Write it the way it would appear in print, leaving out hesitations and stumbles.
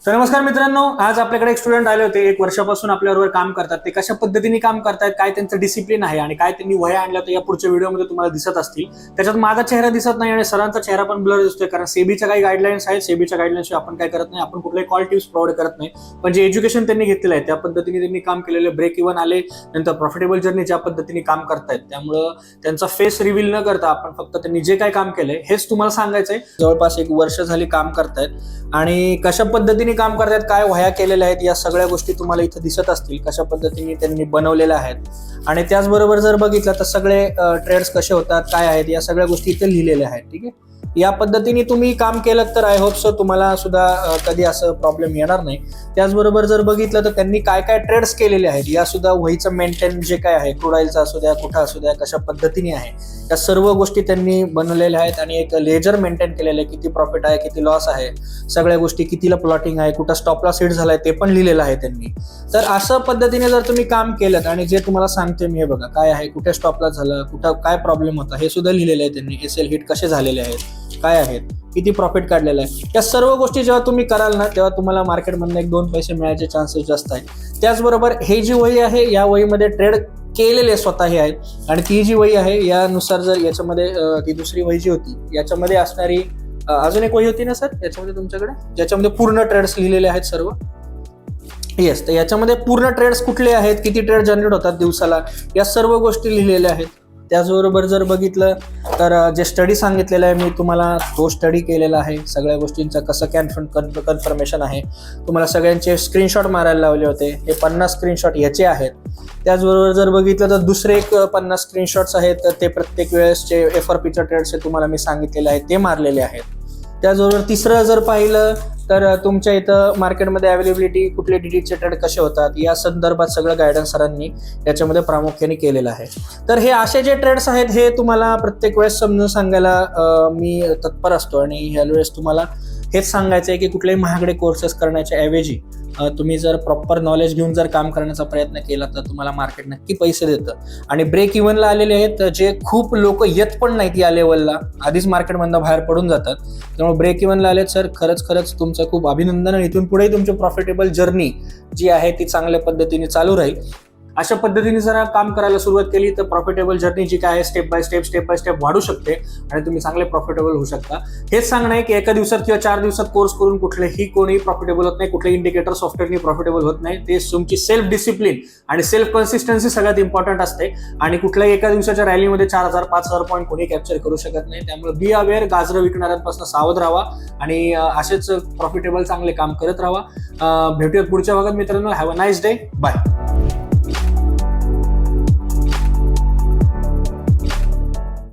तर नमस्कार मित्रांनो, आज आपल्याकडे एक स्टुडंट आले होते. 1 वर्षापासून आपल्याबरोबर काम करतात. ते कशा पद्धतीने काम करतात, काय त्यांचं डिसिप्लिन आहे आणि काय त्यांनी वह्या आणल्या तर या पुढच्या व्हिडिओमध्ये तुम्हाला दिसत असतील. त्याच्यात माझा चेहरा दिसत नाही आणि सरांचा चेहरा पण ब्लर दिसतोय, कारण सेबीच्या काही गाईडलाईन्स आहेत. सेबीच्या गाईडलाईन्स आपण काय करत नाही, आपण कुठलाही कॉल टिप्स प्रोव्हाइड करत नाही. पण जे एज्युकेशन त्यांनी घेतलेलं आहे त्या पद्धतीने त्यांनी काम केलेले, ब्रेक इव्हन आले, नंतर प्रॉफिटेबल जर्नी ज्या पद्धतीने काम करतायत, त्यामुळं त्यांचा फेस रिव्हील न करता आपण फक्त त्यांनी जे काय काम केलंय हेच तुम्हाला सांगायचंय. जवळपास 1 वर्ष झाली काम करतायत आणि कशा पद्धतीने काम करतायत, काय वह्या केलेल्या आहेत, या सगळ्या गोष्टी तुम्हाला इथं दिसत असतील. कशा पद्धतीने त्यांनी बनवलेल्या आहेत आणि त्याचबरोबर जर बघितलं तर सगळे ट्रेड्स कसे होतात, काय आहेत, या सगळ्या गोष्टी इथे लिहिलेल्या आहेत. ठीक आहे, या पद्धतीने तुम्ही काम केलं तर आय होप सो तुम्हाला सुद्धा कधी असं प्रॉब्लेम येणार नाही. त्याचबरोबर जर बघितलं तर त्यांनी काय काय ट्रेड्स केलेले आहेत या सुद्धा वहीचं मेंटेन जे काय आहे, क्रूड ऑइलचं असू द्या, कुठं असू द्या, कशा पद्धतीने आहे, या सर्व गोष्टी त्यांनी बनवलेल्या आहेत आणि एक लेजर मेंटेन केलेलं आहे. किती प्रॉफिट आहे, किती लॉस आहे, सगळ्या गोष्टी, कितीला प्लॉटिंग आहे, कुठं स्टॉपला हिट झालाय ते पण लिहिलेलं आहे त्यांनी. तर असं पद्धतीने जर तुम्ही काम केलं आणि जे तुम्हाला सांगते मी, हे बघा काय आहे, कुठे स्टॉपला झालं, कुठं काय प्रॉब्लेम होता, हे सुद्धा लिहिलेलं आहे त्यांनी. एसएल हिट कसे झालेले आहेत, काय आहेत, किती प्रॉफिट काढलेलं आहे, या सर्व गोष्टी जेव्हा तुम्ही कराल ना तेव्हा तुम्हाला मार्केटमधून 1-2 पैसे मिळायचे चान्सेस जास्त आहेत. त्याचबरोबर हे जी वही आहे या वहीमध्ये ट्रेड केलेले स्वतः हे आहेत आणि ती जी वही आहे यानुसार जर याच्यामध्ये ती दुसरी वही जी होती याच्यामध्ये असणारी अजून एक वही होती ना सर याच्यामध्ये तुमच्याकडे, ज्याच्यामध्ये पूर्ण ट्रेड्स लिहिलेले आहेत सर्व. येस, तर याच्यामध्ये पूर्ण ट्रेड्स कुठले आहेत, किती ट्रेड जनरेट होतात दिवसाला, या सर्व गोष्टी लिहिलेल्या आहेत. त्याचबरोबर जर बघितलं तर जे स्टडी सांगितलेलं आहे मी तुम्हाला, तो स्टडी केलेला आहे. सगळ्या गोष्टींचं कसं कन्फर्मेशन आहे, तुम्हाला सगळ्यांचे स्क्रीनशॉट मारायला लावले होते. हे 50 स्क्रीनशॉट याचे आहेत. त्याचबरोबर जर बघितलं तर दुसरे एक 50 स्क्रीनशॉट्स आहेत, तर ते प्रत्येक वेळेसचे FRPच्या ट्रेड्सचे तुम्हाला मी सांगितलेले आहेत, ते मारलेले आहेत. त्याचबरोबर तिसरं जर पाहिलं तर तुमच्या इथं मार्केटमध्ये अवेलेबिलिटी, कुठले डीडीचे ट्रेड कसे होतात, या संदर्भात सगळं गायडन्स सरांनी याच्यामध्ये प्रामुख्याने केलेलं आहे. तर हे असे जे ट्रेड्स आहेत हे तुम्हाला प्रत्येक वेळेस समजून सांगायला मी तत्पर असतो आणि ह्या वेळेस तुम्हाला हेच सांगायचं आहे की कुठलेही महागडे कोर्सेस करण्याच्या ऐवजी तुम्ही जर प्रॉपर नॉलेज घेऊन जर काम करण्याचा प्रयत्न केला तर तुम्हाला मार्केट नक्की पैसे देतं. आणि ब्रेक इव्हनला आलेले आहेत जे खूप लोक येत पण नाहीत या लेवलला, आधीच मार्केटमधनं बाहेर पडून जातात. त्यामुळे ब्रेक इव्हनला आलेत सर, खरंच तुमचं खूप अभिनंदन आणि इथून पुढे तुमची प्रॉफिटेबल जर्नी जी आहे ती चांगल्या पद्धतीने चालू राहील. अशा पद्धतीने जर काम करायला सुरुवात केली तर प्रॉफिटेबल जर्नी जी काय आहे स्टेप बाय स्टेप वाढू शकते आणि तुम्ही चांगले प्रॉफिटेबल होऊ शकता. हेच सांगणं आहे की एका दिवसात किंवा 4 दिवसात कोर्स करून कुठलेही कोणी प्रॉफिटेबल होत नाही, कुठलेही इंडिकेटर सॉफ्टवेअरनी प्रॉफिटेबल होत नाही. ते तुमची सेल्फ डिसिप्लिन आणि सेल्फ कन्सिस्टन्सी सगळ्यात इम्पॉर्टंट असते आणि कुठल्याही एका दिवसाच्या रॅलीमध्ये 4000-5000 पॉईंट कोणी कॅप्चर करू शकत नाही. त्यामुळे बी अवेअर, गाजरं विकणाऱ्यांपासून सावध राहा आणि असेच प्रॉफिटेबल चांगले काम करत राहा. भेटूयात पुढच्या भागात मित्रांनो. Have a nice day, bye.